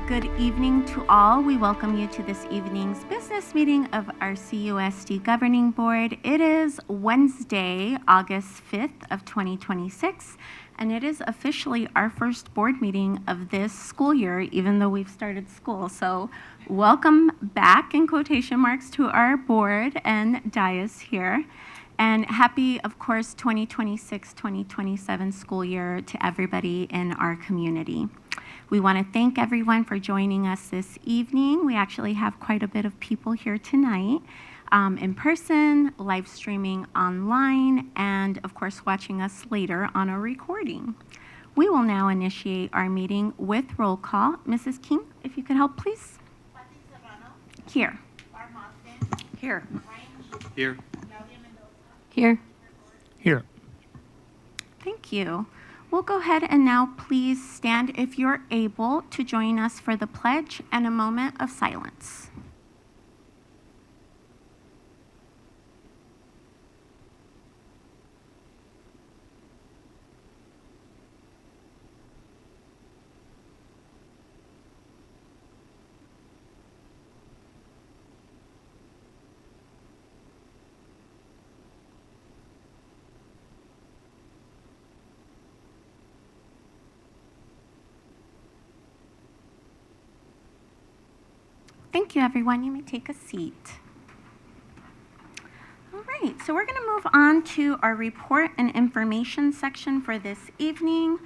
Good evening to all. We welcome you to this evening's business meeting of our CUSD Governing Board. It is Wednesday, August 5th of 2026, and it is officially our first board meeting of this school year, even though we've started school. So welcome back, in quotation marks, to our board and dais here. And happy, of course, 2026-2027 school year to everybody in our community. We want to thank everyone for joining us this evening. We actually have quite a bit of people here tonight, in person, live streaming online, and of course watching us later on a recording. We will now initiate our meeting with roll call. Mrs. King, if you could help, please. Here. Here. Here. Here. Here. Thank you. We'll go ahead and now please stand if you're able to join us for the pledge and a moment of silence. Thank you, everyone. You may take a seat. All right, so we're going to move on to our report and information section for this evening.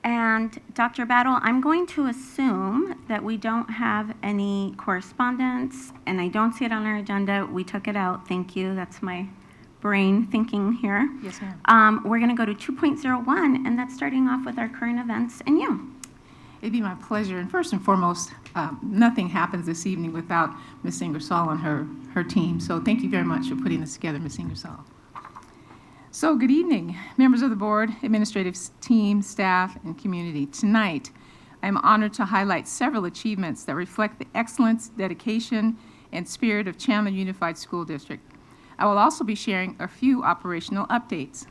And Dr. Battle, I'm going to assume that we don't have any correspondence, and I don't see it on our agenda. We took it out. Thank you. That's my brain thinking here. Yes, ma'am. We're going to go to 2.01, and that's starting off with our current events and you. It'd be my pleasure. And first and foremost, nothing happens this evening without Ms. Ingersoll and her team. So thank you very much for putting this together, Ms. Ingersoll. So good evening, members of the board, administrative team, staff, and community. Tonight, I am honored to highlight several achievements that reflect the excellence, dedication, and spirit of Chandler Unified School District. I will also be sharing a few operational updates.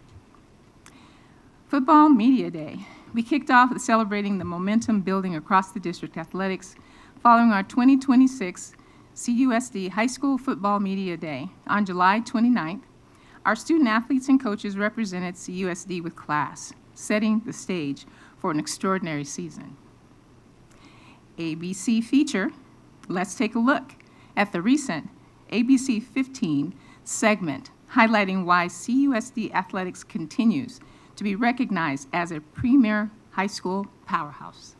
Football Media Day. We kicked off with celebrating the momentum building across the district athletics following our 2026 CUSD High School Football Media Day. On July 29th, our student athletes and coaches represented CUSD with class, setting the stage for an extraordinary season. ABC feature, let's take a look at the recent ABC 15 segment highlighting why CUSD athletics continues to be recognized as a premier high school powerhouse.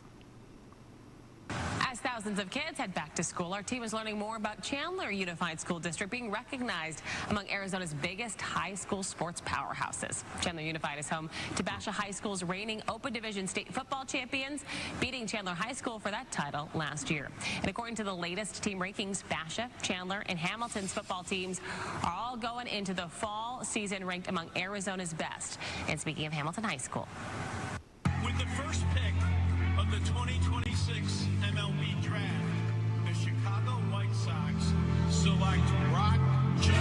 As thousands of kids head back to school, our team is learning more about Chandler Unified School District being recognized among Arizona's biggest high school sports powerhouses. Chandler Unified is home to Basha High School's reigning Open Division state football champions, beating Chandler High School for that title last year. And according to the latest team rankings, Basha, Chandler, and Hamilton's football teams are all going into the fall season ranked among Arizona's best. And speaking of Hamilton High School, with the first pick of the 2026 MLB Draft, the Chicago White Sox select Brock Jones.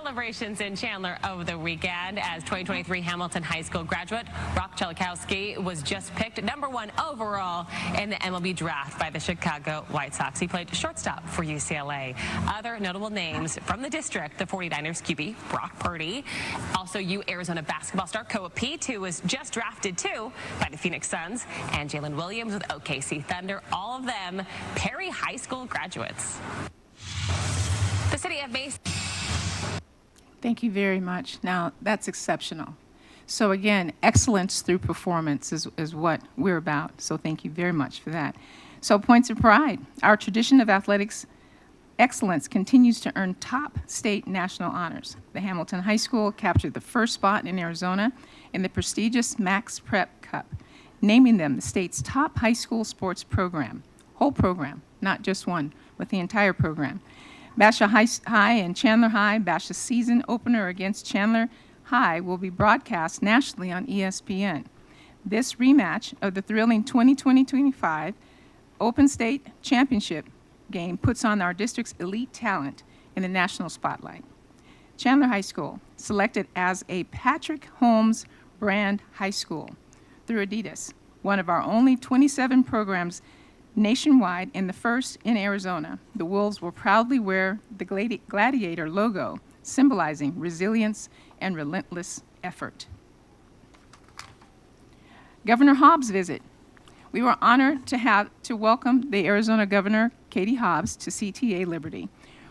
celebrations in Chandler over the weekend as 2023 Hamilton High School graduate Brock Chelikowski was just picked #1 overall in the MLB draft by the Chicago White Sox. He played shortstop for UCLA. Other notable names from the district, the 49ers QB Brock Purdy, also Arizona basketball star Koa Pete, who was just drafted too by the Phoenix Suns, and Jalen Williams with OKC Thunder, all of them Perry High School graduates. The city of Mason. Thank you very much. Now, that's exceptional. So again, excellence through performance is what we're about. So thank you very much for that. So points of pride. Our tradition of athletics excellence continues to earn top state national honors. The Hamilton High School captured the first spot in Arizona in the prestigious Max Prep Cup, naming them the state's top high school sports program. Whole program, not just one, but the entire program. Basha High and Chandler High, Basha's season opener against Chandler High will be broadcast nationally on ESPN. This rematch of the thrilling 2020-25 Open State Championship game puts on our district's elite talent in the national spotlight. Chandler High School, selected as a Patrick Holmes brand high school through Adidas, one of our only 27 programs nationwide and the first in Arizona. The Wolves will proudly wear the gladiator logo, symbolizing resilience and relentless effort. Governor Hobbs' visit. We were honored to welcome the Arizona Governor, Katie Hobbs, to CTA Liberty,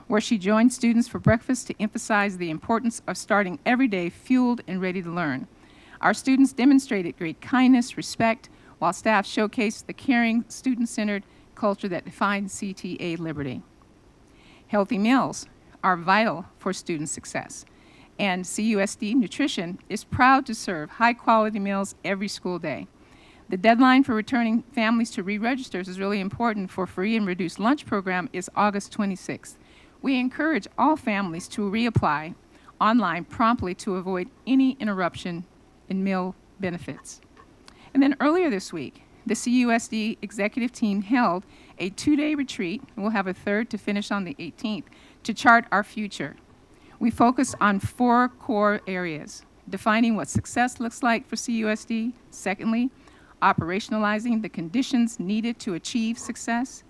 where she joined students for breakfast to emphasize the importance of starting every day fueled and ready to learn. Our students demonstrated great kindness, respect, while staff showcased the caring, student-centered culture that defines CTA Liberty. Healthy meals are vital for student success, and CUSD Nutrition is proud to serve high-quality meals every school day. The deadline for returning families to re-register is really important for free and reduced lunch program is August 26th. We encourage all families to reapply online promptly to avoid any interruption in meal benefits. And then earlier this week, the CUSD executive team held a 2-day retreat, and we'll have a third to finish on the 18th, to chart our future. We focus on 4 core areas: defining what success looks like for CUSD, secondly, operationalizing the conditions needed to achieve success,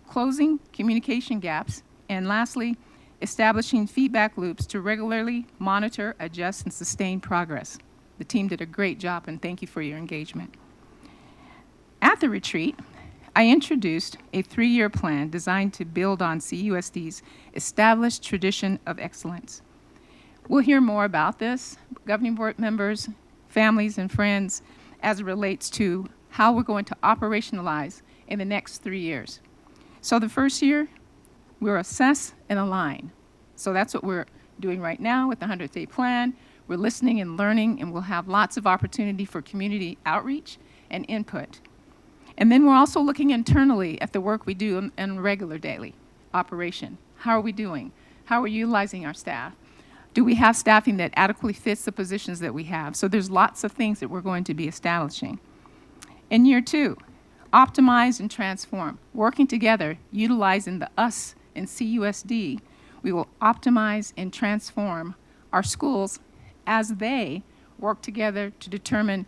closing communication gaps, and lastly, establishing feedback loops to regularly monitor, adjust, and sustain progress. The team did a great job, and thank you for your engagement. At the retreat, I introduced a 3-year plan designed to build on CUSD's established tradition of excellence. We'll hear more about this, governing board members, families, and friends, as it relates to how we're going to operationalize in the next 3 years. So the first year, we'll assess and align. So that's what we're doing right now with the 100-day plan. We're listening and learning, and we'll have lots of opportunity for community outreach and input. And then we're also looking internally at the work we do in regular daily operation. How are we doing? How are we utilizing our staff? Do we have staffing that adequately fits the positions that we have? So there's lots of things that we're going to be establishing. In year 2, optimize and transform. Working together, utilizing the us in CUSD, we will optimize and transform our schools as they work together to determine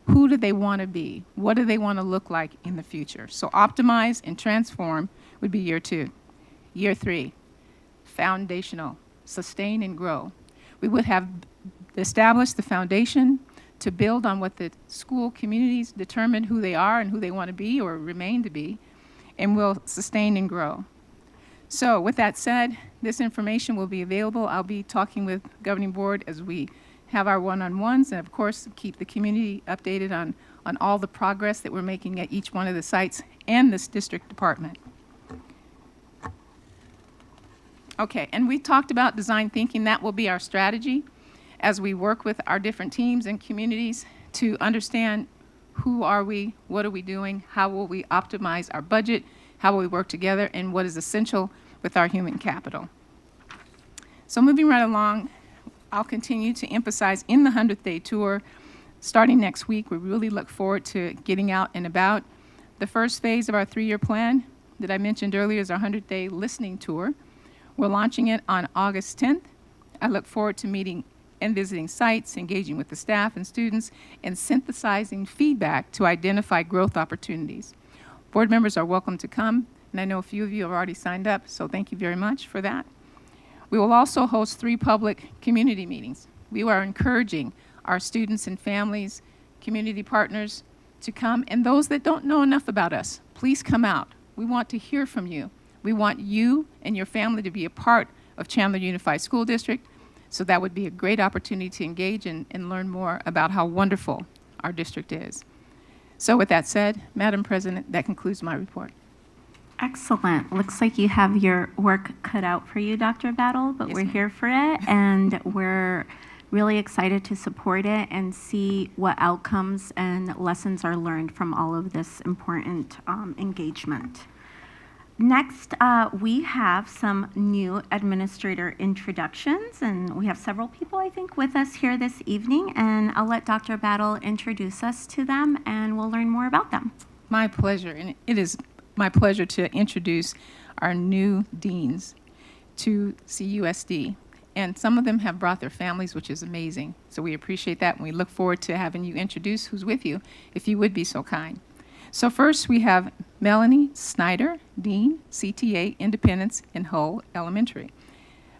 who do they want to be, what do they want to look like in the future. So optimize and transform would be year 2. Year 3, foundational, sustain and grow. We would have established the foundation to build on what the school communities determine who they are and who they want to be or remain to be, and we'll sustain and grow. So with that said, this information will be available. I'll be talking with governing board as we have our one-on-ones, and of course keep the community updated on all the progress that we're making at each one of the sites and this district department. Okay, and we talked about design thinking. That will be our strategy as we work with our different teams and communities to understand who are we, what are we doing, how will we optimize our budget, how will we work together, and what is essential with our human capital. So moving right along, I'll continue to emphasize in the 100th Day Tour, starting next week. We really look forward to getting out and about. The first phase of our 3-year plan that I mentioned earlier is our 100-Day Listening Tour. We're launching it on August 10th. I look forward to meeting and visiting sites, engaging with the staff and students, and synthesizing feedback to identify growth opportunities. Board members are welcome to come, and I know a few of you have already signed up, so thank you very much for that. We will also host 3 public community meetings. We are encouraging our students and families, community partners to come, and those that don't know enough about us, please come out. We want to hear from you. We want you and your family to be a part of Chandler Unified School District, so that would be a great opportunity to engage and learn more about how wonderful our district is. So with that said, Madam President, that concludes my report. Excellent. Looks like you have your work cut out for you, Dr. Battle, but Yes, we're ma'am. here for it, and we're really excited to support it and see what outcomes and lessons are learned from all of this important engagement. Next, we have some new administrator introductions, and we have several people, I think, with us here this evening, and I'll let Dr. Battle introduce us to them, and we'll learn more about them. My pleasure, and it is my pleasure to introduce our new deans to CUSD. And some of them have brought their families, which is amazing. So we appreciate that, and we look forward to having you introduce who's with you, if you would be so kind. So first we have Melanie Snyder, Dean, CTA, Independence in Hull Elementary.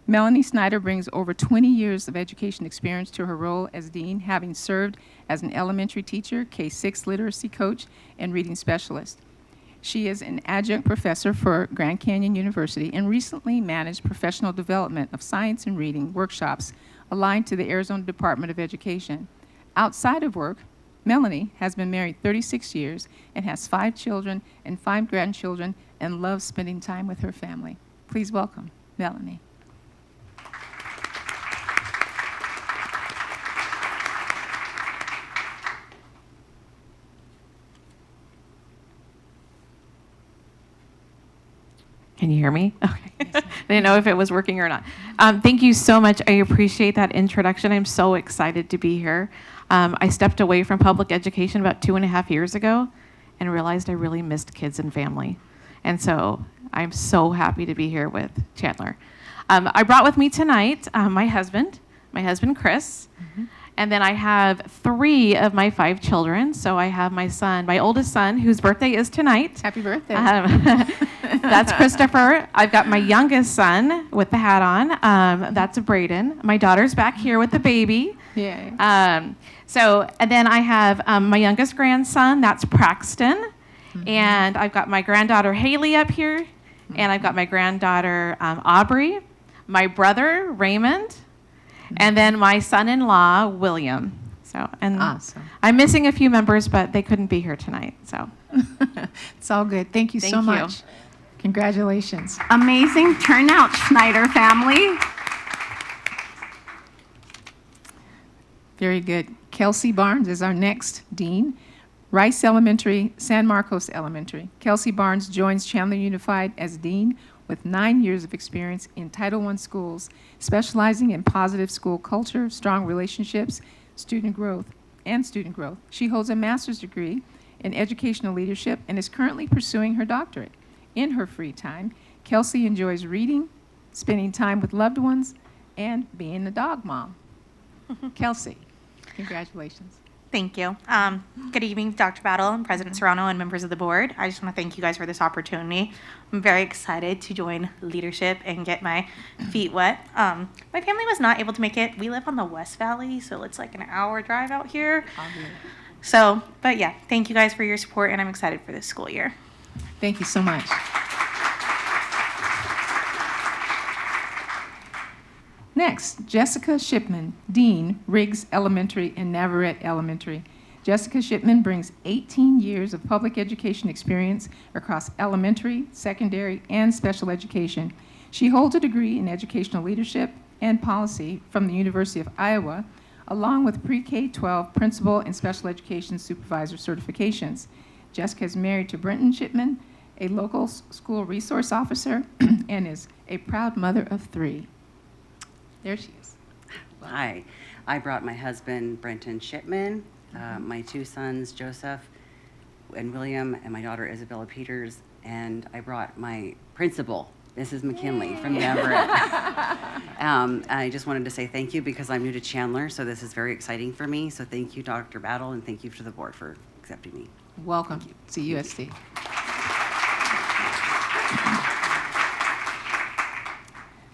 Melanie Snyder brings over 20 years of education experience to her role as dean, having served as an elementary teacher, K-6 literacy coach, and reading specialist. She is an adjunct professor for Grand Canyon University and recently managed professional development of science and reading workshops aligned to the Arizona Department of Education. Outside of work, Melanie has been married 36 years and has 5 children and 5 grandchildren and loves spending time with her family. Please welcome Melanie. Can you hear me? Okay. I didn't know if it was working or not. Thank you so much. I appreciate that introduction. I'm so excited to be here. I stepped away from public education about 2.5 years ago and realized I really missed kids and family. And so I'm so happy to be here with Chandler. I brought with me tonight my husband Chris, and then I have 3 of my 5 children. So I have my oldest son, whose birthday is tonight. Happy birthday. That's Christopher. I've got my youngest son with the hat on. That's Braden. My daughter's back here with the baby. Yay. And then I have my youngest grandson. That's Braxton. And I've got my granddaughter Haley up here. And I've got my granddaughter Aubrey. My brother Raymond. And then my son-in-law William. Awesome. I'm missing a few members, but they couldn't be here tonight. So It's all good. Thank you so Thank you. much. Congratulations. Amazing turnout, Schneider family. Very good. Kelsey Barnes is our next dean. Rice Elementary, San Marcos Elementary. Kelsey Barnes joins Chandler Unified as dean with 9 years of experience in Title I schools, specializing in positive school culture, strong relationships, student growth. She holds a master's degree in educational leadership and is currently pursuing her doctorate. In her free time, Kelsey enjoys reading, spending time with loved ones, and being a dog mom. Kelsey, congratulations. Thank you. Good evening, Dr. Battle and President Serrano and members of the board. I just want to thank you guys for this opportunity. I'm very excited to join leadership and get my feet wet. My family was not able to make it. We live on the West Valley, so it's like an hour drive out here. So, but yeah, thank you guys for your support, and I'm excited for this school year. Thank you so much. Next, Jessica Shipman, Dean, Riggs Elementary and Navarrete Elementary. Jessica Shipman brings 18 years of public education experience across elementary, secondary, and special education. She holds a degree in educational leadership and policy from the University of Iowa, along with pre-K-12 principal and special education supervisor certifications. Jessica is married to Brenton Shipman, a local school resource officer, and is a proud mother of 3. There she is. Hi, I brought my husband, Brenton Shipman, my 2 sons, Joseph and William, and my daughter, Isabella Peters, and I brought my principal, Mrs. McKinley from Everett. I just wanted to say thank you because I'm new to Chandler, so this is very exciting for me. So thank you, Dr. Battle, and thank you to the board for accepting me. Welcome to USD.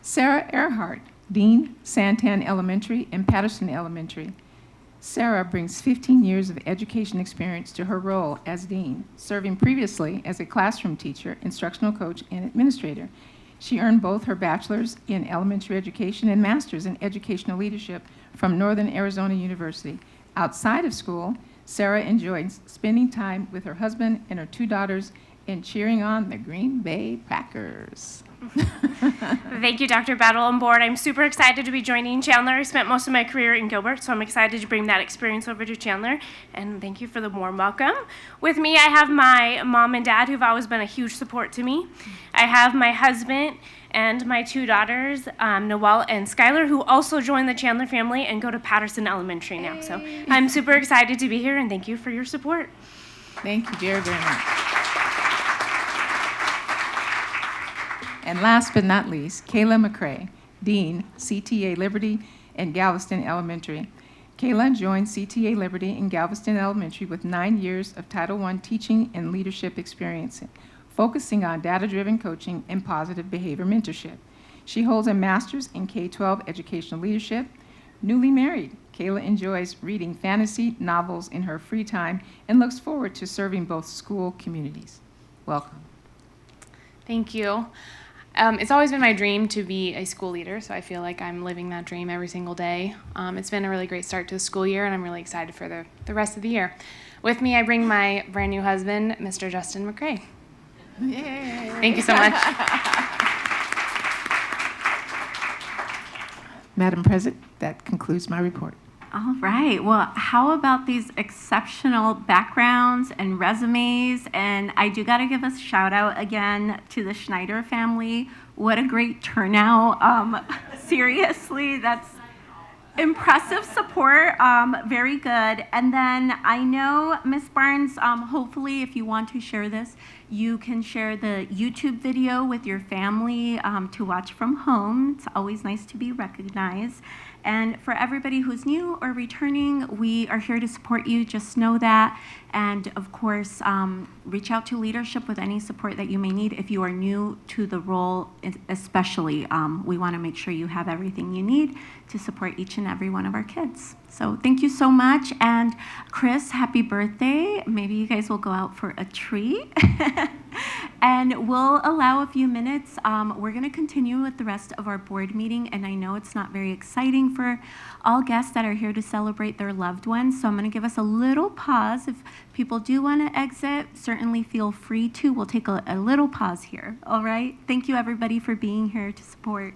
Sarah Earhart, Dean, Santan Elementary and Patterson Elementary. Sarah brings 15 years of education experience to her role as dean, serving previously as a classroom teacher, instructional coach, and administrator. She earned both her bachelor's in elementary education and master's in educational leadership from Northern Arizona University. Outside of school, Sarah enjoys spending time with her husband and her 2 daughters and cheering on the Green Bay Packers. Thank you, Dr. Battle and board. I'm super excited to be joining Chandler. I spent most of my career in Gilbert, so I'm excited to bring that experience over to Chandler. And thank you for the warm welcome. With me, I have my mom and dad, who've always been a huge support to me. I have my husband and my 2 daughters, Noelle and Skylar, who also joined the Chandler family and go to Patterson Elementary now. So I'm super excited to be here, and thank you for your support. Thank you very, very much. And last but not least, Kayla McCrae, Dean, CTA Liberty and Galveston Elementary. Kayla joined CTA Liberty in Galveston Elementary with 9 years of Title I teaching and leadership experience, focusing on data-driven coaching and positive behavior mentorship. She holds a master's in K-12 educational leadership. Newly married, Kayla enjoys reading fantasy novels in her free time and looks forward to serving both school communities. Welcome. Thank you. It's always been my dream to be a school leader, so I feel like I'm living that dream every single day. It's been a really great start to the school year, and I'm really excited for the rest of the year. With me, I bring my brand new husband, Mr. Justin McCray. Yay. Thank you so much. Madam President, that concludes my report. All right. Well, how about these exceptional backgrounds and resumes? And I do got to give a shout out again to the Schneider family. What a great turnout. Seriously, that's impressive support. Very good. And then I know, Ms. Barnes, hopefully if you want to share this, you can share the YouTube video with your family to watch from home. It's always nice to be recognized. And for everybody who's new or returning, we are here to support you. Just know that. And of course, reach out to leadership with any support that you may need. If you are new to the role, especially, we want to make sure you have everything you need to support each and every one of our kids. So thank you so much. And Chris, happy birthday. Maybe you guys will go out for a treat. And we'll allow a few minutes. We're going to continue with the rest of our board meeting. And I know it's not very exciting for all guests that are here to celebrate their loved ones. So I'm going to give us a little pause. If people do want to exit, certainly feel free to. We'll take a little pause here. All right. Thank you, everybody, for being here to support.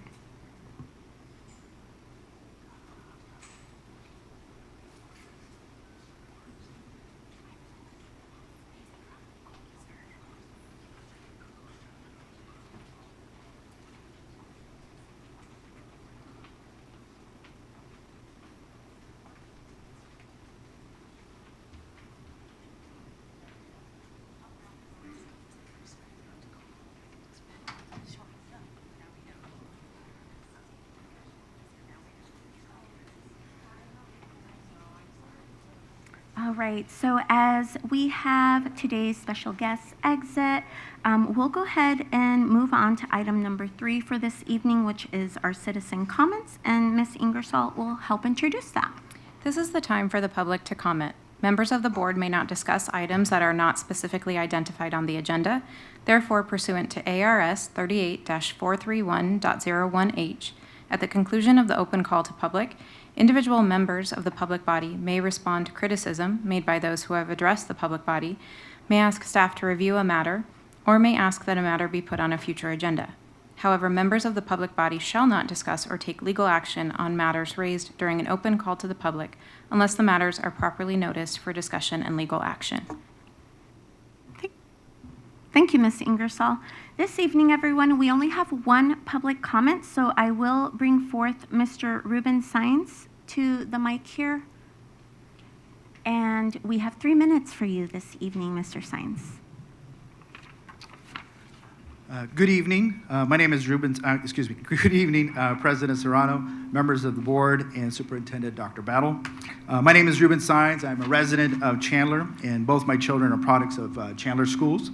All right, so as we have today's special guest exit, we'll go ahead and move on to item number 3 for this evening, which is our citizen comments, and Ms. Ingersoll will help introduce that. This is the time for the public to comment. Members of the board may not discuss items that are not specifically identified on the agenda. Therefore, pursuant to ARS 38-431.01H, at the conclusion of the open call to public, individual members of the public body may respond to criticism made by those who have addressed the public body, may ask staff to review a matter, or may ask that a matter be put on a future agenda. However, members of the public body shall not discuss or take legal action on matters raised during an open call to the public unless the matters are properly noticed for discussion and legal action. Thank you, Ms. Ingersoll. This evening, everyone, we only have one public comment, so I will bring forth Mr. Ruben Saenz to the mic here. And we have 3 minutes for you this evening, Mr. Saenz. Good evening. My name is Ruben, Good evening, President Serrano, members of the board, and Superintendent Dr. Battle. My name is Ruben Saenz. I'm a resident of Chandler, and both my children are products of Chandler schools.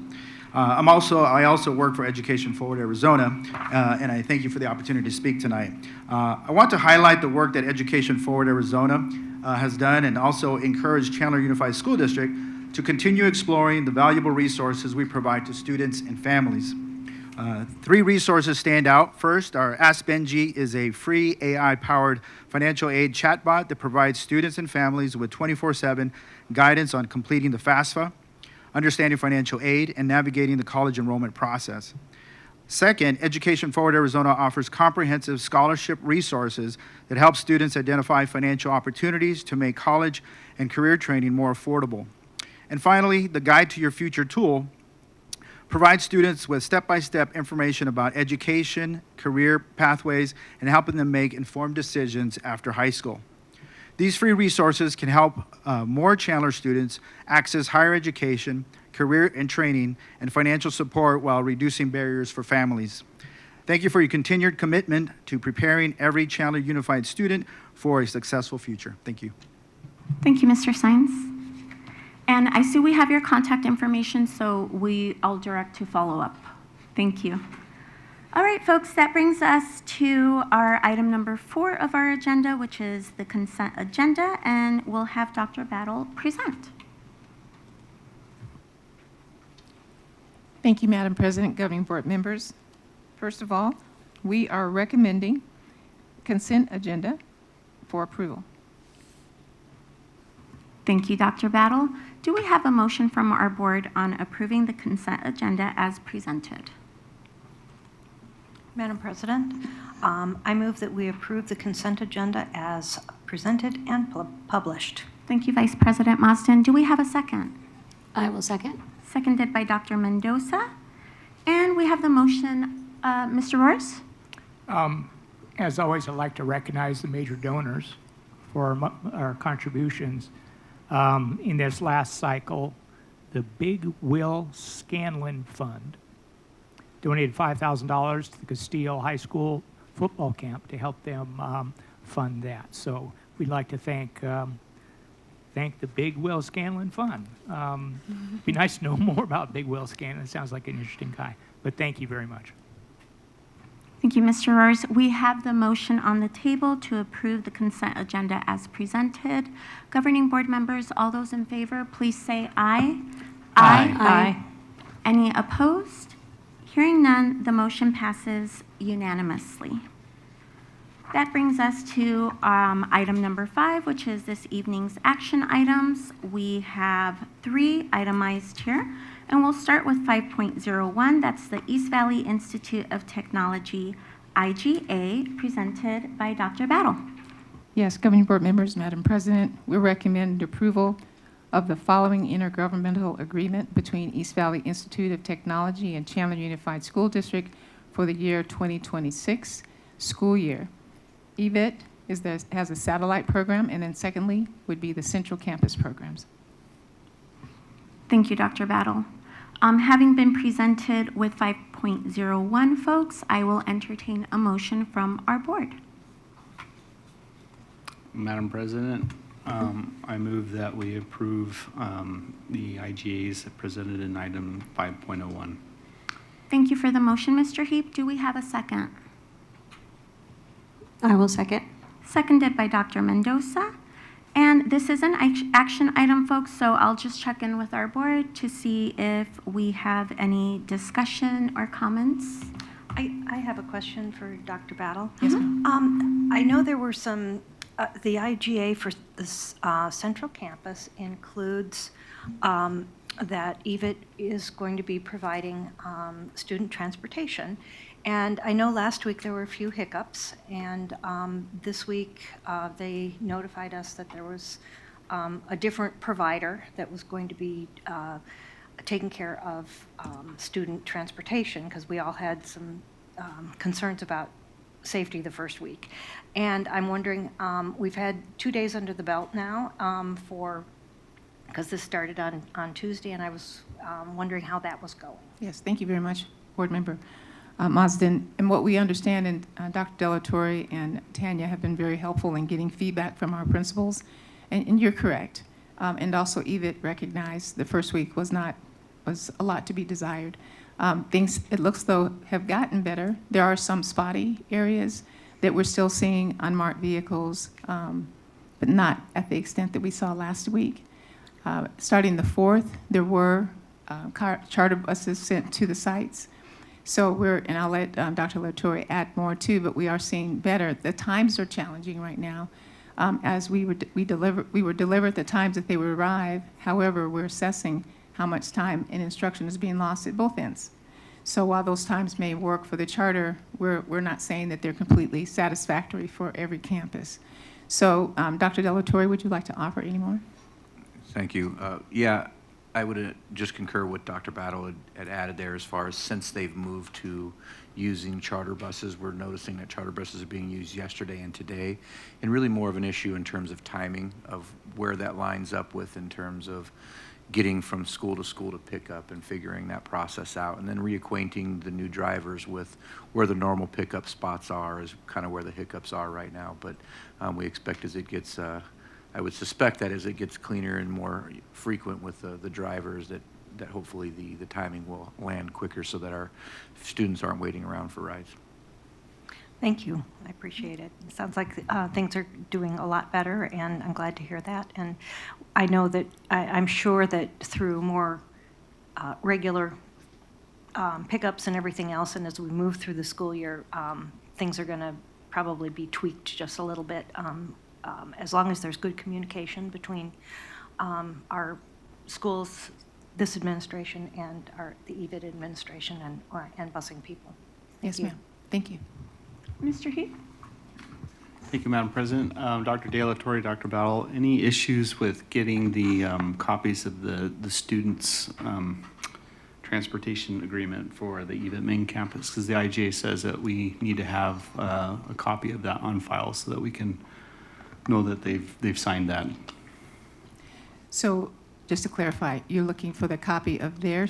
I also work for Education Forward Arizona, and I thank you for the opportunity to speak tonight. I want to highlight the work that Education Forward Arizona has done, and also encourage Chandler Unified School District to continue exploring the valuable resources we provide to students and families. 3 resources stand out. First, our Ask Benji is a free AI-powered financial aid chatbot that provides students and families with 24/7 guidance on completing the FAFSA, understanding financial aid, and navigating the college enrollment process. Second, Education Forward Arizona offers comprehensive scholarship resources that help students identify financial opportunities to make college and career training more affordable. And finally, the Guide to Your Future tool provides students with step-by-step information about education, career pathways, and helping them make informed decisions after high school. These free resources can help more Chandler students access higher education, career and training, and financial support while reducing barriers for families. Thank you for your continued commitment to preparing every Chandler Unified student for a successful future. Thank you. Thank you, Mr. Sines. And I see we have your contact information, so I'll direct to follow up. Thank you. All right, folks, that brings us to our item number 4 of our agenda, which is the consent agenda, and we'll have Dr. Battle present. Thank you, Madam President, governing board members. First of all, we are recommending consent agenda for approval. Thank you, Dr. Battle. Do we have a motion from our board on approving the consent agenda as presented? Madam President, I move that we approve the consent agenda as presented and published. Thank you, Vice President Marsden. Do we have a second? I will second. Seconded by Dr. Mendoza. And we have the motion. Mr. Roars? As always, I'd like to recognize the major donors for our contributions. In this last cycle, the Big Will Scanlon Fund donated $5,000 to the Castillo High School football camp to help them fund that. So we'd like to thank the Big Will Scanlon Fund. It'd be nice to know more about Big Will Scanlon. It sounds like an interesting guy. But thank you very much. Thank you, Mr. Roars. We have the motion on the table to approve the consent agenda as presented. Governing board members, all those in favor, please say aye. Aye. Aye. Any opposed? Hearing none, the motion passes unanimously. That brings us to item number 5, which is this evening's action items. We have 3 itemized here, and we'll start with 5.01. That's the East Valley Institute of Technology, IGA, presented by Dr. Battle. Yes, governing board members, Madam President, we recommend approval of the following intergovernmental agreement between East Valley Institute of Technology and Chandler Unified School District for the year 2026 school year. EVIT has a satellite program, and then secondly would be the central campus programs. Thank you, Dr. Battle. Having been presented with 5.01, folks, I will entertain a motion from our board. Madam President, I move that we approve the IGAs presented in item 5.01. Thank you for the motion, Mr. Heap. Do we have a second? I will second. Seconded by Dr. Mendoza. And this is an action item, folks, so I'll just check in with our board to see if we have any discussion or comments. I have a question for Dr. Battle. Yes, I know there were some, the IGA for this central campus includes that EVIT is going to be providing student transportation. And I know last week there were a few hiccups, and this week they notified us that there was a different provider that was going to be taking care of student transportation, because we all had some concerns about safety the first week. And I'm wondering, we've had 2 days under the belt now because this started on Tuesday, and I was wondering how that was going. Yes, thank you very much, board member Marsden. And what we understand, and Dr. Delatorre and Tanya have been very helpful in getting feedback from our principals, and you're correct. And also EVIT recognized the first week was a lot to be desired. Things, it looks though, have gotten better. There are some spotty areas that we're still seeing unmarked vehicles, but not at the extent that we saw last week. Starting the 4th, there were charter buses sent to the sites. So and I'll let Dr. Latorre add more too, but we are seeing better. The times are challenging right now. As we were delivered the times that they would arrive. However, we're assessing how much time and instruction is being lost at both ends. So while those times may work for the charter, we're not saying that they're completely satisfactory for every campus. So Dr. Delatorre, would you like to offer any more? Thank you. Yeah, I would just concur what Dr. Battle had added there as far as since they've moved to using charter buses, we're noticing that charter buses are being used yesterday and today, and really more of an issue in terms of timing of where that lines up with in terms of, getting from school to pickup and figuring that process out, and then reacquainting the new drivers with where the normal pickup spots are is kind of where the hiccups are right now. But we expect as it gets, I would suspect that as it gets cleaner and more frequent with the drivers, that hopefully the timing will land quicker so that our students aren't waiting around for rides. Thank you. I appreciate it. It sounds like things are doing a lot better, and I'm glad to hear that. And I know that I'm sure that through more regular pickups and everything else, and as we move through the school year, things are going to probably be tweaked just a little bit, as long as there's good communication between our schools, this administration, and the EVIT administration and busing people. Yes, ma'am. Thank you. Mr. Heath? Thank you, Madam President. Dr. De La Torre, Dr. Battle, any issues with getting the copies of the students' transportation agreement for the EVIT main campus? Because the IGA says that we need to have a copy of that on file so that we can know that they've signed that. So just to clarify, you're looking for the copy of their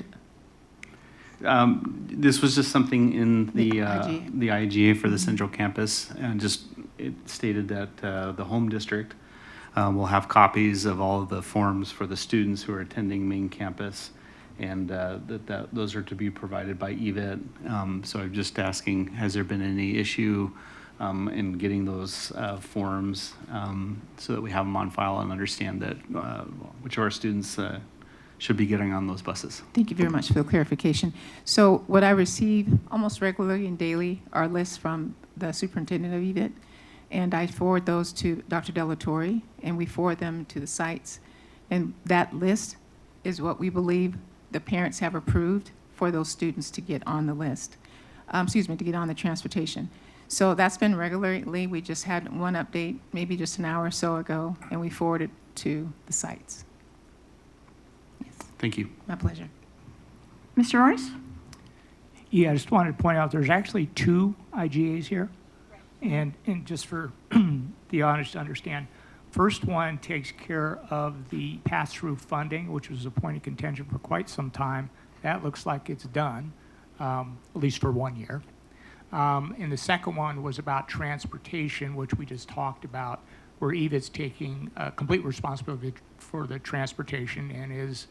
This was just something in the IGA. the IGA for the central campus, and just it stated that the home district will have copies of all of the forms for the students who are attending main campus, and that those are to be provided by EVIT. So I'm just asking, has there been any issue in getting those forms so that we have them on file and understand that which of our students should be getting on those buses? Thank you very much for the clarification. So what I receive almost regularly and daily are lists from the superintendent of EVIT, and I forward those to Dr. De La Torre, and we forward them to the sites. And that list is what we believe the parents have approved for those students to get on the list, to get on the transportation. So that's been regularly. We just had one update, maybe just an hour or so ago, and we forwarded to the sites. Thank you. My pleasure. Mr. Royce? Yeah, I just wanted to point out there's actually 2 IGAs here. And just for the audience to understand, first one takes care of the pass-through funding, which was a point of contention for quite some time. That looks like it's done, at least for 1 year. And the second one was about transportation, which we just talked about, where EVIT's taking complete responsibility for the transportation and is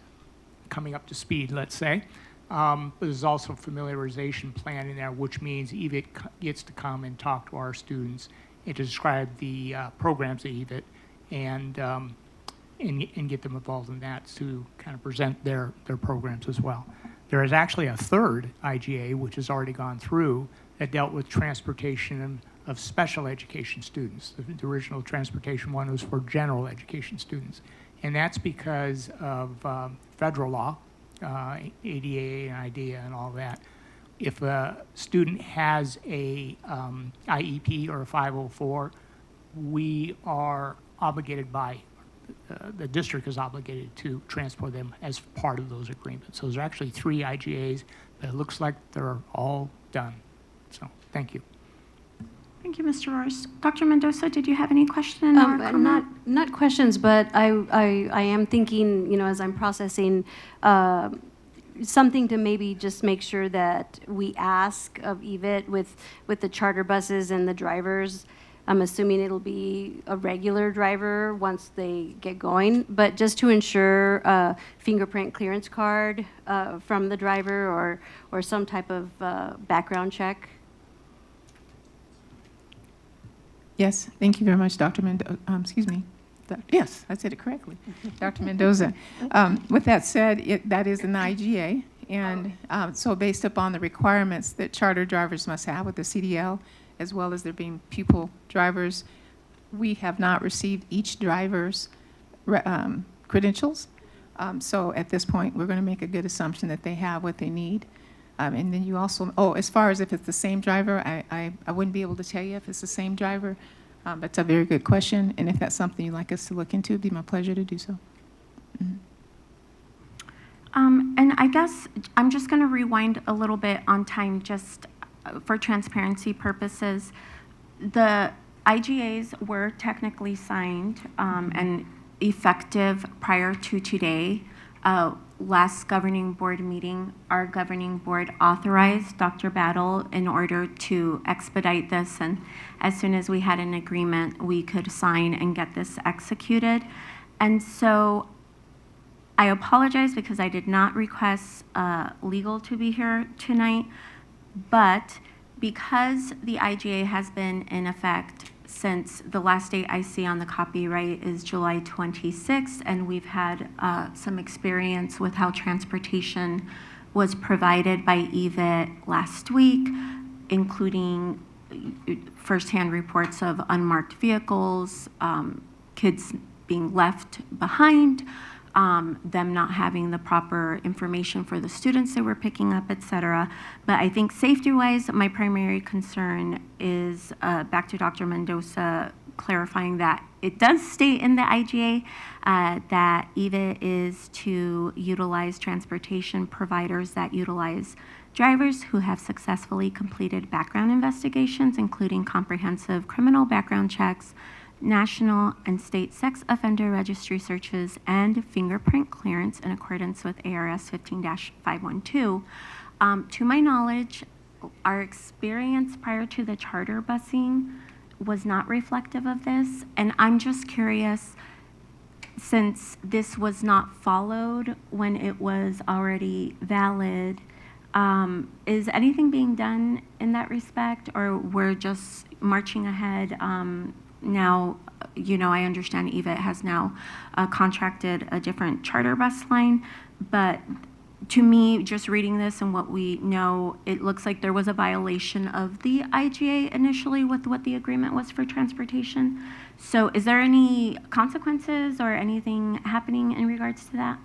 coming up to speed, let's say. But there's also a familiarization plan in there, which means EVIT gets to come and talk to our students and to describe the programs at EVIT and get them involved in that to kind of present their programs as well. There is actually a third IGA, which has already gone through, that dealt with transportation of special education students. The original transportation one was for general education students. And that's because of federal law, ADA and IDEA and all that. If a student has a IEP or a 504, we are obligated by, the district is obligated to transport them as part of those agreements. So there's actually 3 IGAs, but it looks like they're all done. So thank you. Thank you, Mr. Royce. Dr. Mendoza, did you have any question or comment? Not questions, but I am thinking, as I'm processing, something to maybe just make sure that we ask of EVIT with the charter buses and the drivers. I'm assuming it'll be a regular driver once they get going, but just to ensure a fingerprint clearance card from the driver or some type of background check. Yes, thank you very much, Dr. Mendoza. Yes, I said it correctly, Dr. Mendoza. With that said, that is an IGA, and so based upon the requirements that charter drivers must have with the CDL, as well as there being pupil drivers, we have not received each driver's credentials. So at this point, we're going to make a good assumption that they have what they need. And then you also, as far as if it's the same driver, I wouldn't be able to tell you if it's the same driver. But it's a very good question. And if that's something you'd like us to look into, it'd be my pleasure to do so. Mm-hmm. And I guess I'm just going to rewind a little bit on time just for transparency purposes. The IGAs were technically signed and effective prior to today. last governing board meeting, our governing board authorized Dr. Battle in order to expedite this, and as soon as we had an agreement, we could sign and get this executed. And so I apologize because I did not request legal to be here tonight, but because the IGA has been in effect since the last date I see on the copyright is July 26th, and we've had some experience with how transportation was provided by EVIT last week, including firsthand reports of unmarked vehicles, kids being left behind, them not having the proper information for the students they were picking up, et cetera. But I think safety-wise, my primary concern is, back to Dr. Mendoza, clarifying that it does state in the IGA that EVIT is to utilize transportation providers that utilize drivers who have successfully completed background investigations, including comprehensive criminal background checks, national and state sex offender registry searches, and fingerprint clearance in accordance with ARS 15-512. To my knowledge, our experience prior to the charter busing was not reflective of this, and I'm just curious, since this was not followed when it was already valid, is anything being done in that respect, or we're just marching ahead? Now, I understand EVIT has now contracted a different charter bus line, but to me, just reading this and what we know, it looks like there was a violation of the IGA initially with what the agreement was for transportation. So is there any consequences or anything happening in regards to that?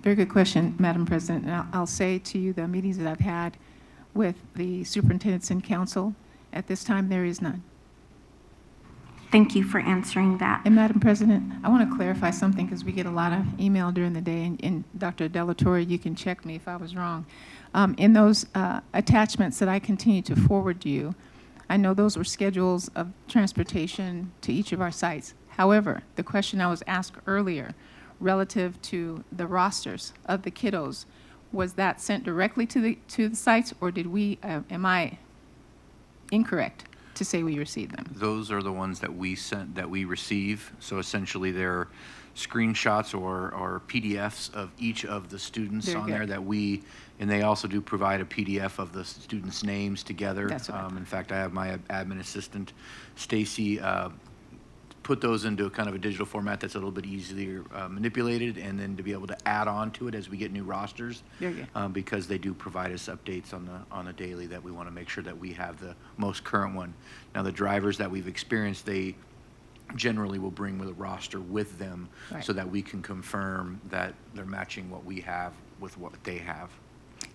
Very good question, Madam President. And I'll say to you, the meetings that I've had with the superintendents and council, at this time, there is none. Thank you for answering that. And Madam President, I want to clarify something because we get a lot of email during the day, and Dr. Delatorre, you can check me if I was wrong. In those attachments that I continue to forward to you, I know those were schedules of transportation to each of our sites. However, the question I was asked earlier relative to the rosters of the kiddos, was that sent directly to the sites, or did we, am I incorrect to say we received them? Those are the ones that we receive. So essentially they're screenshots or PDFs of each of the students Very on good. there and they also do provide a PDF of the students' names together. That's what I thought. In fact, I have my admin assistant, Stacy, put those into a kind of a digital format that's a little bit easier manipulated, and then to be able to add on to it as we get new rosters. Very good. Because they do provide us updates on a daily that we want to make sure that we have the most current one. Now, the drivers that we've experienced, they generally will bring with a roster with them, Right. so that we can confirm that they're matching what we have with what they have.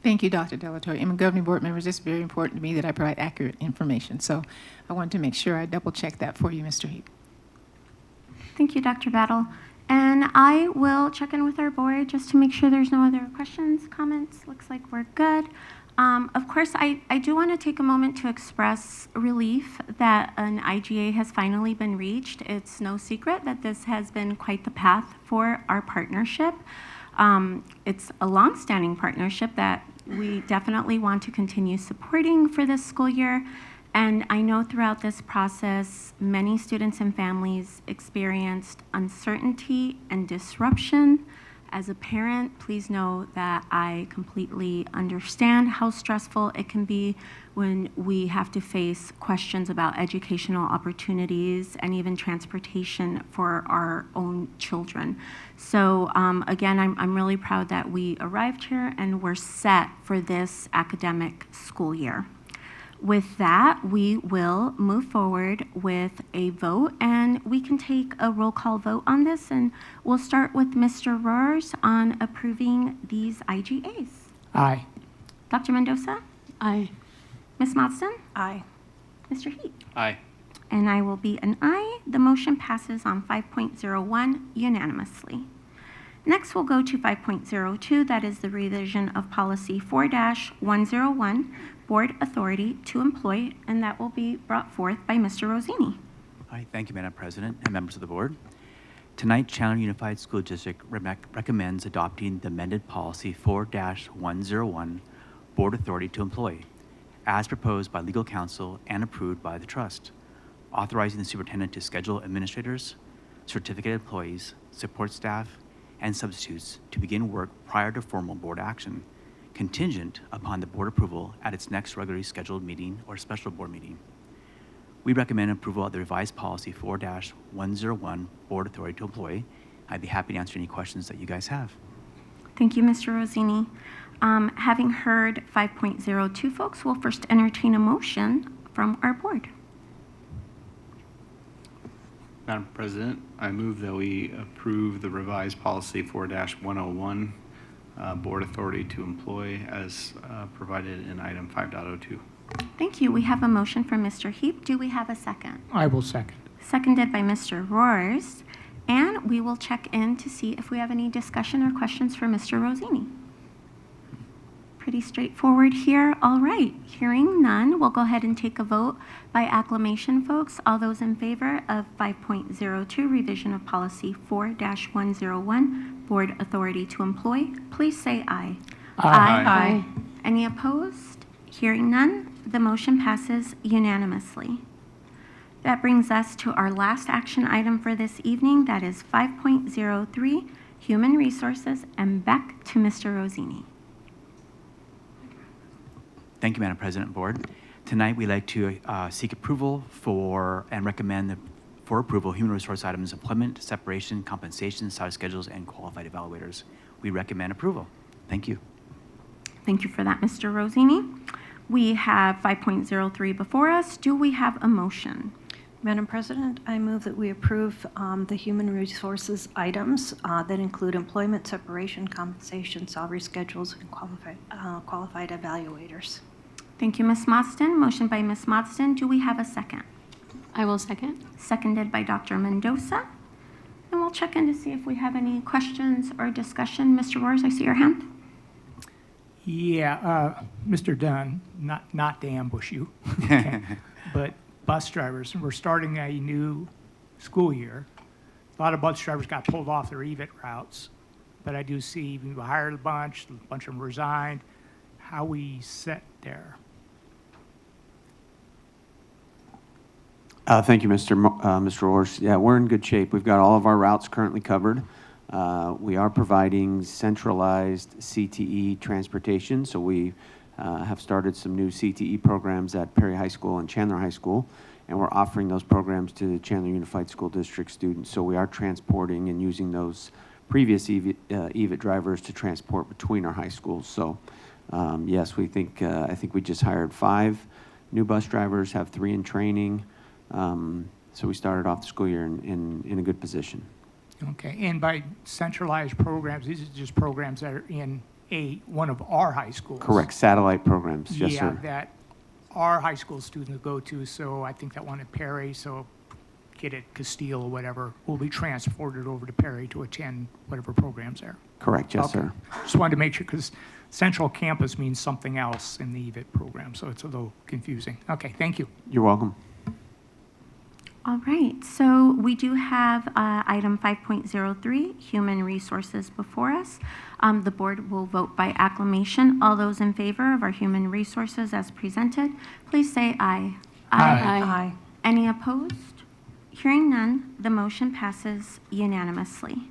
Thank you, Dr. Delatorre. And governing board members, it's very important to me that I provide accurate information. So I wanted to make sure I double check that for you, Mr. Heap. Thank you, Dr. Battle. And I will check in with our board just to make sure there's no other questions, comments. Looks like we're good. Of course, I do want to take a moment to express relief that an IGA has finally been reached. It's no secret that this has been quite the path for our partnership. It's a long-standing partnership that we definitely want to continue supporting for this school year. And I know throughout this process, many students and families experienced uncertainty and disruption. As a parent, please know that I completely understand how stressful it can be when we have to face questions about educational opportunities and even transportation for our own children. So again, I'm really proud that we arrived here and we're set for this academic school year. With that, we will move forward with a vote, and we can take a roll call vote on this, and we'll start with Mr. Roars on approving these IGAs. Aye. Dr. Mendoza? Aye. Ms. Marston? Aye. Mr. Heap? Aye. And I will be an aye. The motion passes on 5.01 unanimously. Next, we'll go to 5.02. That is the revision of policy 4-101, board authority to employ, and that will be brought forth by Mr. Rosini. Hi, thank you, Madam President and members of the board. Tonight, Chandler Unified School District recommends adopting the amended policy 4-101, Board Authority to Employ, as proposed by legal counsel and approved by the trust, authorizing the superintendent to schedule administrators, certificate employees, support staff, and substitutes to begin work prior to formal board action, contingent upon the board approval at its next regularly scheduled meeting or special board meeting. We recommend approval of the revised policy 4-101, Board Authority to Employ. I'd be happy to answer any questions that you guys have. Thank you, Mr. Rosini. Having heard 5.02, folks, we'll first entertain a motion from our board. Madam President, I move that we approve the revised policy 4-101, Board Authority to Employ, as provided in item 5.02. Thank you. We have a motion from Mr. Heap. Do we have a second? I will second. Seconded by Mr. Roars. And we will check in to see if we have any discussion or questions for Mr. Rosini. Pretty straightforward here. All right. Hearing none, we'll go ahead and take a vote by acclamation, folks. All those in favor of 5.02, revision of policy 4-101, Board Authority to Employ, please say aye. Aye. Aye. Any opposed? Hearing none, the motion passes unanimously. That brings us to our last action item for this evening. That is 5.03, Human Resources, and back to Mr. Rosini. Thank you, Madam President and Board. Tonight, we'd like to seek approval for and recommend for approval human resource items, employment, separation, compensation, salary schedules, and qualified evaluators. We recommend approval. Thank you. Thank you for that, Mr. Rosini. We have 5.03 before us. Do we have a motion? Madam President, I move that we approve the human resources items that include employment, separation, compensation, salary schedules, and qualified evaluators. Thank you, Ms. Mostyn. Motion by Ms. Mostyn. Do we have a second? I will second. Seconded by Dr. Mendoza. And we'll check in to see if we have any questions or discussion. Mr. Roars, I see your hand. Yeah, Mr. Dunn, not to ambush you, okay, but bus drivers, we're starting a new school year. A lot of bus drivers got pulled off their EVIT routes, but I do see we hired a bunch of them resigned. How we set there? Thank you, Mr. Orrs. Yeah, we're in good shape. We've got all of our routes currently covered. We are providing centralized CTE transportation, so we have started some new CTE programs at Perry High School and Chandler High School, and we're offering those programs to Chandler Unified School District students. So we are transporting and using those previous EVIT drivers to transport between our high schools. So yes, I think we just hired 5 new bus drivers, have 3 in training. So we started off the school year in a good position. Okay, and by centralized programs, these are just programs that are in one of our high schools. Correct, satellite programs, yes, yeah, sir. that our high school students go to, so I think that one at Perry, so kid at Castile or whatever, will be transported over to Perry to attend whatever programs there. Correct, yes, okay. sir. Just wanted to make sure, because central campus means something else in the EVIT program, so it's a little confusing. Okay, thank you. You're welcome. All right, so we do have item 5.03, human resources, before us. The board will vote by acclamation. All those in favor of our human resources as presented, please say aye. Aye. Aye. Any opposed? Hearing none, the motion passes unanimously.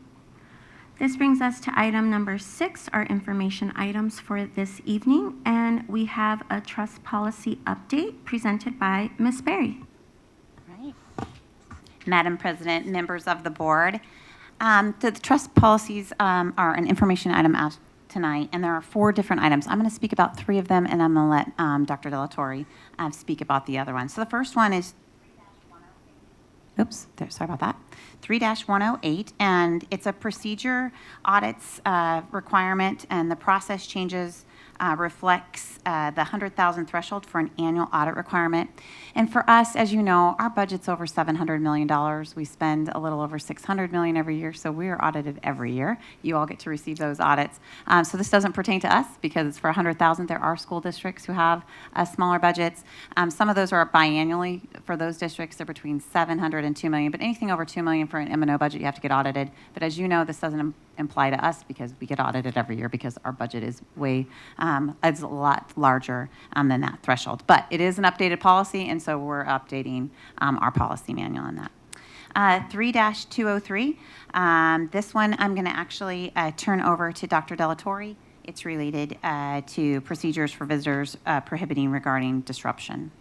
This brings us to item number 6, our information items for this evening, and we have a trust policy update presented by Ms. Berry. Madam President, members of the board, the trust policies are an information item out tonight, and there are 4 different items. I'm going to speak about 3 of them, and I'm going to let Dr. De La Torre speak about the other one. So the first one is, sorry about that, 3-108, and it's a procedure audits requirement, and the process changes reflects the 100,000 threshold for an annual audit requirement. And for us, as you know, our budget's over $700 million. We spend a little over $600 million every year, so we are audited every year. You all get to receive those audits. So this doesn't pertain to us because it's for 100,000. There are school districts who have smaller budgets. Some of those are biannually. For those districts, they're between $700 and $2 million, but anything over $2 million for an M&O budget, you have to get audited. But as you know, this doesn't imply to us because we get audited every year because our budget is it's a lot larger than that threshold. But it is an updated policy, and so we're updating our policy manual on that. 3-203, this one I'm going to actually turn over to Dr. Delatorre. It's related to procedures for visitors prohibiting regarding disruption.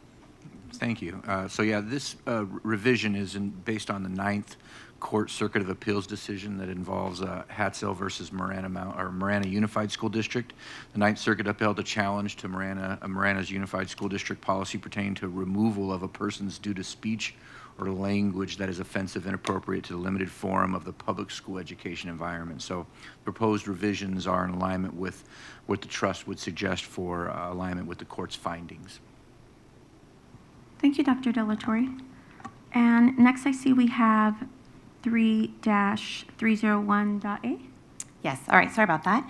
Thank you. So yeah, this revision is based on the 9th Court Circuit of Appeals decision that involves Hatzel versus Marana Unified School District. The 9th Circuit upheld a challenge to Marana's Unified School District policy pertaining to removal of a person's due to speech or language that is offensive, inappropriate to the limited forum of the public school education environment. So proposed revisions are in alignment with what the trust would suggest for alignment with the court's findings. Thank you, Dr. Delatorre. And next I see we have 3-301.A. Yes, all right, sorry about that.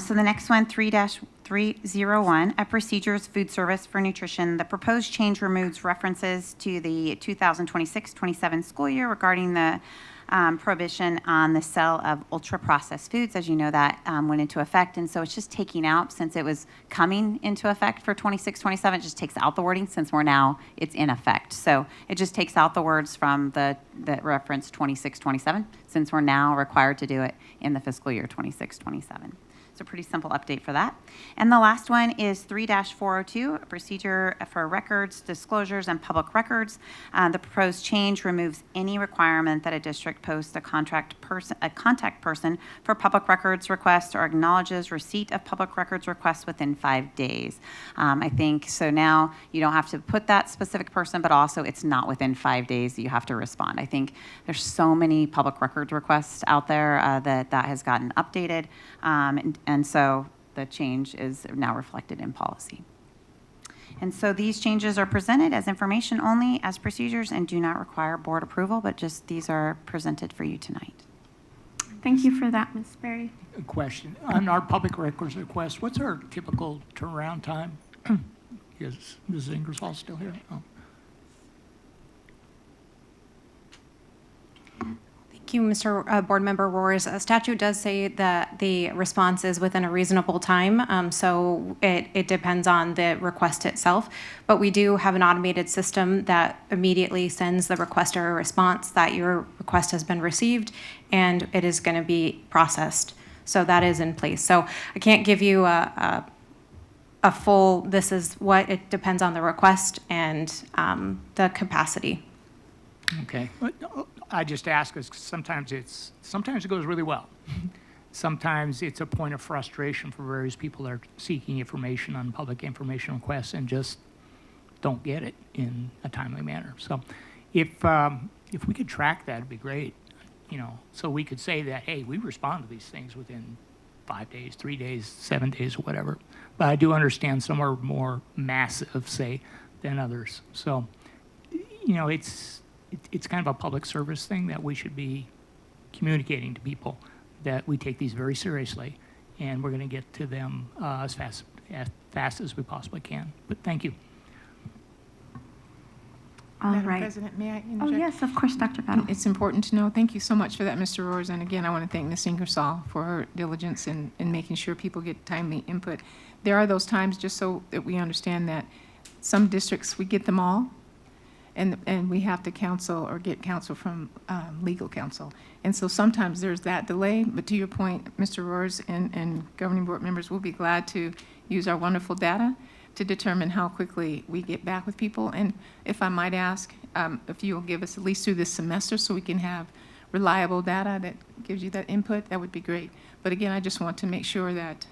So the next one, 3-301, procedures food service for nutrition. The proposed change removes references to the 2026-27 school year regarding the prohibition on the sale of ultra-processed foods. As you know, that went into effect, and so it's just taking out, since it was coming into effect for 26-27, it just takes out the wording since it's in effect. So it just takes out the words from the reference 26-27, since we're now required to do it in the fiscal year 26-27. It's a pretty simple update for that. And the last one is 3-402, a procedure for records, disclosures, and public records. The proposed change removes any requirement that a district posts a contact person for public records requests or acknowledges receipt of public records requests within 5 days. I think so now you don't have to put that specific person, but also it's not within 5 days that you have to respond. I think there's so many public records requests out there that has gotten updated. And so the change is now reflected in policy. And so these changes are presented as information only, as procedures, and do not require board approval, but just these are presented for you tonight. Thank you for that, Ms. Berry. A question. On our public records request, what's our typical turnaround time? Is Ms. Ingersoll still here? Oh. Thank you, Mr. Board Member Roars. Statute does say that the response is within a reasonable time, so it depends on the request itself. But we do have an automated system that immediately sends the requester a response that your request has been received and it is going to be processed. So that is in place. So I can't give you a full, this is what, it depends on the request and the capacity. Okay. I just ask because sometimes it goes really well. Sometimes it's a point of frustration for various people that are seeking information on public information requests and just don't get it in a timely manner. So if we could track that, it'd be great. So we could say that, hey, we respond to these things within 5 days, 3 days, 7 days, or whatever. But I do understand some are more massive, say, than others. So, it's kind of a public service thing that we should be communicating to people that we take these very seriously, and we're going to get to them as fast as we possibly can. But thank you. All Madam right. President, may I interject? Oh, yes, of course, Dr. Battle. It's important to know. Thank you so much for that, Mr. Roars. And again, I want to thank Ms. Ingersoll for her diligence in making sure people get timely input. There are those times, just so that we understand, that some districts, we get them all, and we have to counsel or get counsel from legal counsel. And so sometimes there's that delay. But to your point, Mr. Roars and governing board members will be glad to use our wonderful data to determine how quickly we get back with people. And if I might ask, if you will give us at least through this semester so we can have reliable data that gives you that input, that would be great. But again, I just want to make sure that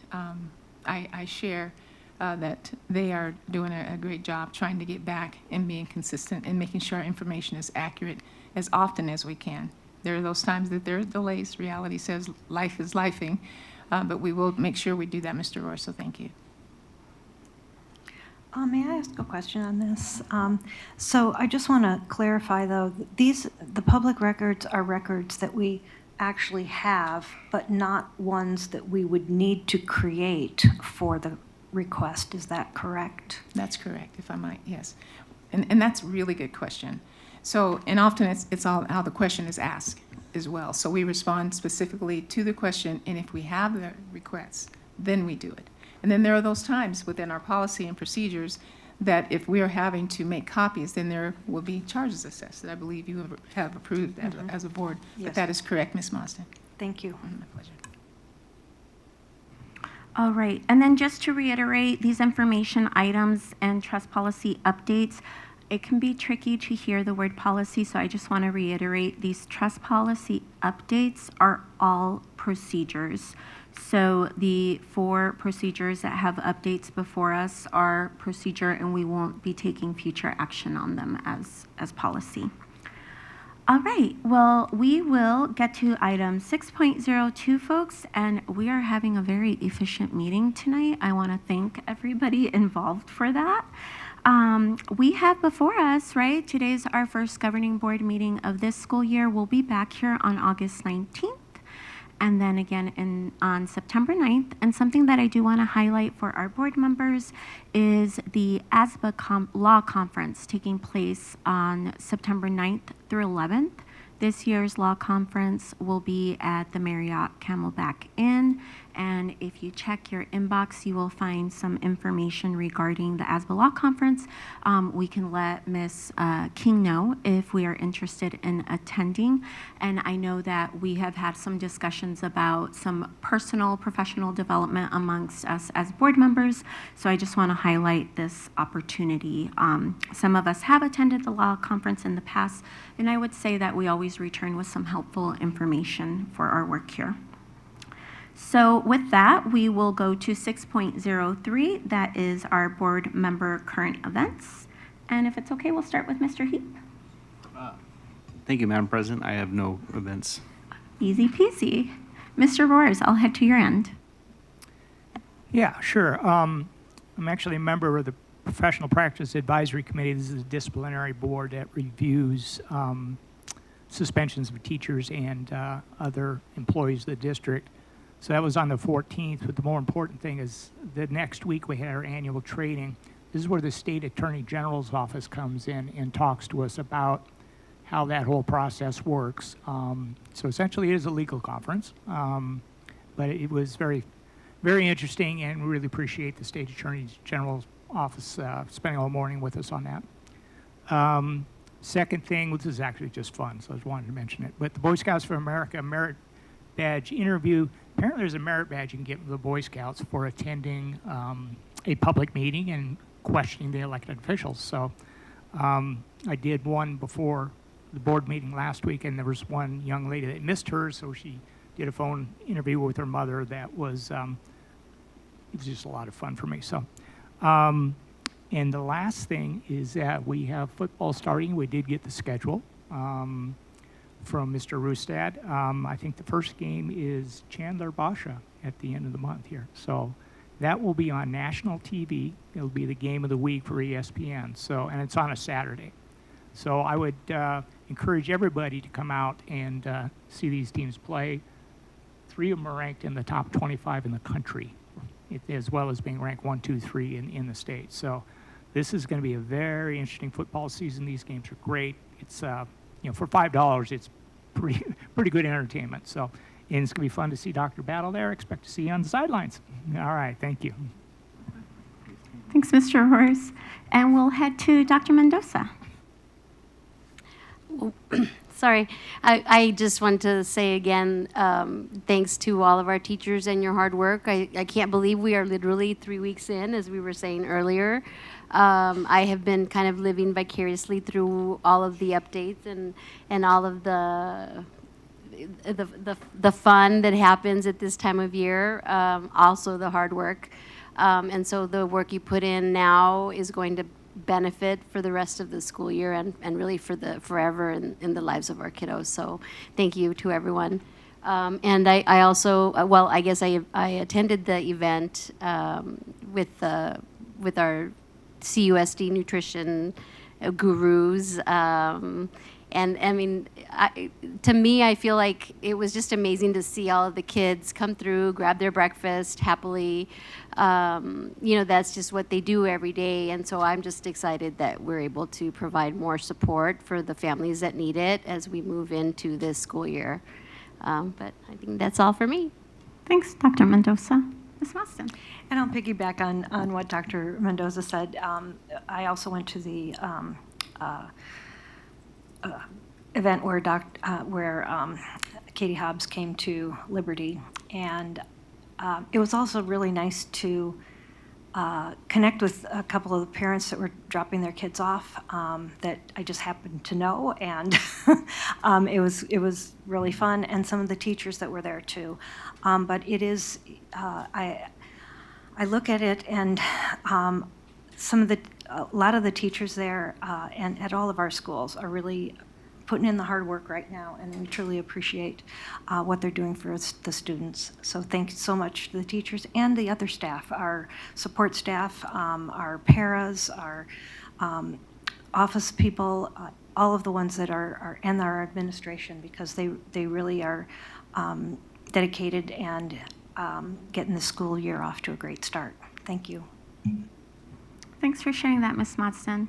I share that they are doing a great job trying to get back and being consistent and making sure our information is accurate as often as we can. There are those times that there are delays. Reality says life is lifing, but we will make sure we do that, Mr. Roy, so thank you. May I ask a question on this? So I just want to clarify, though, the public records are records that we actually have, but not ones that we would need to create for the request. Is that correct? That's correct, if I might, yes. And that's a really good question. So, and often it's all how the question is asked as well. So we respond specifically to the question, and if we have the requests, then we do it. And then there are those times within our policy and procedures that if we are having to make copies, then there will be charges assessed that I believe you have approved as a board. Yes. But that is correct, Ms. Marsden. Thank you. My pleasure. All right, and then just to reiterate, these information items and trust policy updates, it can be tricky to hear the word policy, so I just want to reiterate, these trust policy updates are all procedures. So the 4 procedures that have updates before us are procedure, and we won't be taking future action on them as policy. All right, well, we will get to item 6.02, folks, and we are having a very efficient meeting tonight. I want to thank everybody involved for that. We have before us, right, today's our first governing board meeting of this school year. We'll be back here on August 19th. And then again on September 9th. And something that I do want to highlight for our board members is the ASBA Law Conference taking place on September 9th through 11th. This year's law conference will be at the Marriott Camelback Inn. And if you check your inbox, you will find some information regarding the ASBA Law Conference. We can let Ms. King know if we are interested in attending. And I know that we have had some discussions about some personal, professional development amongst us as board members. So I just want to highlight this opportunity. Some of us have attended the law conference in the past, and I would say that we always return with some helpful information for our work here. So with that, we will go to 6.03. That is our board member current events. And if it's okay, we'll start with Mr. Heap. Thank you, Madam President. I have no events. Easy peasy. Mr. Roars, I'll head to your end. Yeah, sure. I'm actually a member of the Professional Practice Advisory Committee. This is a disciplinary board that reviews suspensions of teachers and other employees of the district. So that was on the 14th, but the more important thing is the next week we had our annual training. This is where the State Attorney General's office comes in and talks to us about how that whole process works. So essentially it is a legal conference, but it was very, very interesting, and we really appreciate the State Attorney General's office spending all morning with us on that. Second thing, which is actually just fun, so I just wanted to mention it, but the Boy Scouts for America Merit Badge interview. Apparently there's a merit badge you can get from the Boy Scouts for attending a public meeting and questioning the elected officials. So I did one before the board meeting last week, and there was one young lady that missed hers, so she did a phone interview with her mother that was, it was just a lot of fun for me. So, and the last thing is that we have football starting. We did get the schedule from Mr. Rustad. I think the first game is Chandler Basha at the end of the month here. So that will be on national TV. It'll be the game of the week for ESPN. So, and it's on a Saturday. So I would encourage everybody to come out and see these teams play. 3 of them are ranked in the top 25 in the country, as well as being ranked 1, 2, 3 in the state. So this is going to be a very interesting football season. These games are great. It's you know, for $5, it's pretty good entertainment. So, and it's going to be fun to see Dr. Battle there. Expect to see you on the sidelines. All right, thank you. Thanks, Mr. Roars. And we'll head to Dr. Mendoza. Sorry, I just want to say again, thanks to all of our teachers and your hard work. I can't believe we are literally 3 weeks in, as we were saying earlier. I have been kind of living vicariously through all of the updates and all of the fun that happens at this time of year, also the hard work. And so the work you put in now is going to benefit for the rest of the school year and really for forever in the lives of our kiddos. So thank you to everyone. And I also, well, I guess I attended the event with our CUSD nutrition gurus. And I mean, to me, I feel like it was just amazing to see all of the kids come through, grab their breakfast happily. That's just what they do every day. And so I'm just excited that we're able to provide more support for the families that need it as we move into this school year. But I think that's all for me. Thanks, Dr. Mendoza. Ms. Mostyn. And I'll piggyback on what Dr. Mendoza said. I also went to the event where Katie Hobbs came to Liberty, and it was also really nice to connect with a couple of the parents that were dropping their kids off that I just happened to know, and it was really fun, and some of the teachers that were there too. But it is, I look at it, and a lot of the teachers there and at all of our schools are really putting in the hard work right now, and we truly appreciate what they're doing for the students. So thank you so much to the teachers and the other staff, our support staff, our paras, our office people, all of the ones that are and our administration, because they really are dedicated and getting the school year off to a great start. Thank you. Thanks for sharing that, Ms. Mostyn.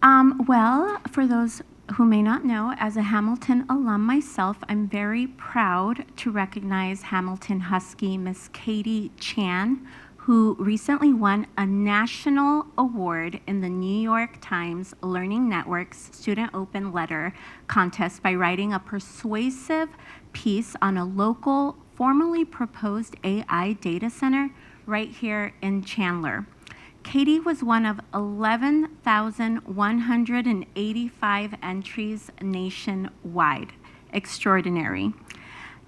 Well, for those who may not know, as a Hamilton alum myself, I'm very proud to recognize Hamilton Husky Miss Katie Chan, who recently won a national award in the New York Times Learning Network's Student Open Letter contest by writing a persuasive piece on a local, formally proposed AI data center right here in Chandler. Katie was one of 11,185 entries nationwide. Extraordinary.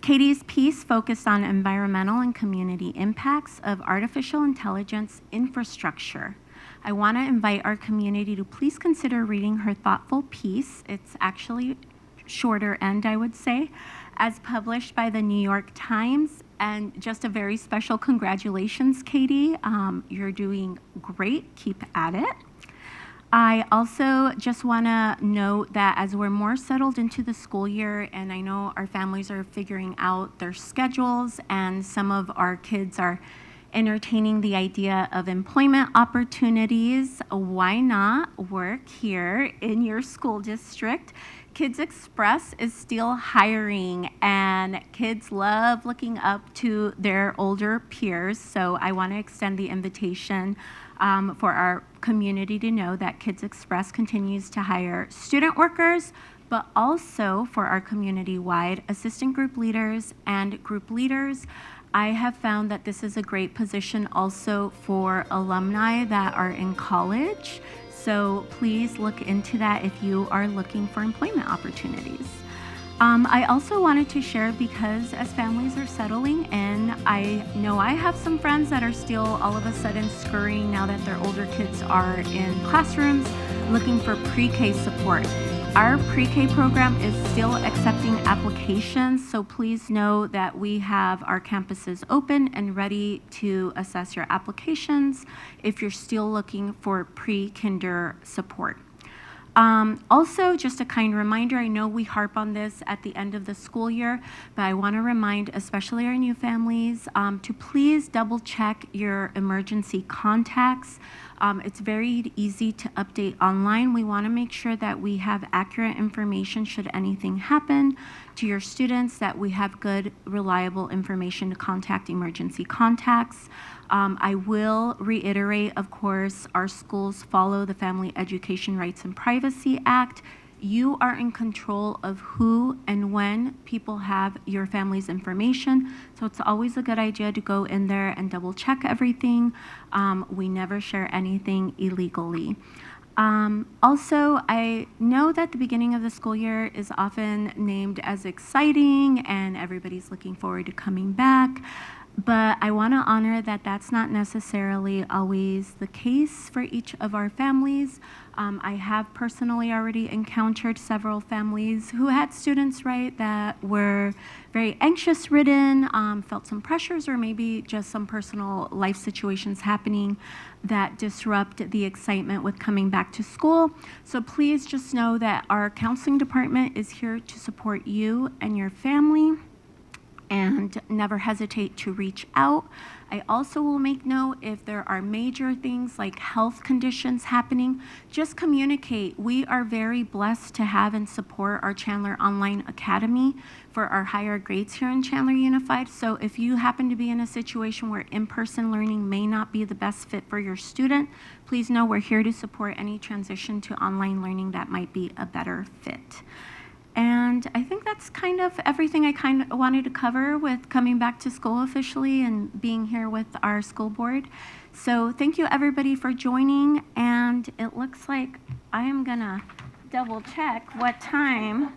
Katie's piece focused on environmental and community impacts of artificial intelligence infrastructure. I want to invite our community to please consider reading her thoughtful piece. It's actually shorter end, I would say, as published by the New York Times. And just a very special congratulations, Katie. You're doing great. Keep at it. I also just want to note that as we're more settled into the school year, and I know our families are figuring out their schedules, and some of our kids are entertaining the idea of employment opportunities, why not work here in your school district? Kids Express is still hiring, and kids love looking up to their older peers. So I want to extend the invitation for our community to know that Kids Express continues to hire student workers, but also for our community-wide assistant group leaders and group leaders. I have found that this is a great position also for alumni that are in college. So please look into that if you are looking for employment opportunities. I also wanted to share, because as families are settling in, I know I have some friends that are still all of a sudden scurrying now that their older kids are in classrooms looking for pre-K support. Our pre-K program is still accepting applications, so please know that we have our campuses open and ready to assess your applications if you're still looking for pre-kinder support. Also, just a kind reminder, I know we harp on this at the end of the school year, but I want to remind especially our new families to please double check your emergency contacts. It's very easy to update online. We want to make sure that we have accurate information should anything happen to your students, that we have good, reliable information to contact emergency contacts. I will reiterate, of course, our schools follow the Family Education Rights and Privacy Act. You are in control of who and when people have your family's information, so it's always a good idea to go in there and double check everything. We never share anything illegally. Also, I know that the beginning of the school year is often named as exciting and everybody's looking forward to coming back. But I want to honor that that's not necessarily always the case for each of our families. I have personally already encountered several families who had students, right, that were very anxious ridden, felt some pressures, or maybe just some personal life situations happening that disrupt the excitement with coming back to school. So please just know that our counseling department is here to support you and your family, and never hesitate to reach out. I also will make note if there are major things like health conditions happening, just communicate. We are very blessed to have and support our Chandler Online Academy for our higher grades here in Chandler Unified. So if you happen to be in a situation where in-person learning may not be the best fit for your student, please know we're here to support any transition to online learning that might be a better fit. And I think that's kind of everything I kind of wanted to cover with coming back to school officially and being here with our school board. So thank you everybody for joining, and it looks like I am gonna double check what time.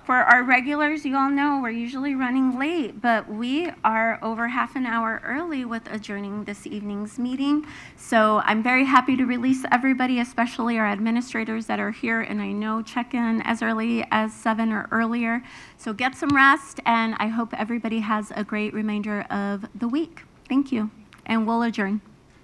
For our regulars, you all know we're usually running late, but we are over half an hour early with adjourning this evening's meeting. So I'm very happy to release everybody, especially our administrators that are here, and I know check in as early as 7 or earlier. So get some rest, and I hope everybody has a great remainder of the week. Thank you, and we'll adjourn.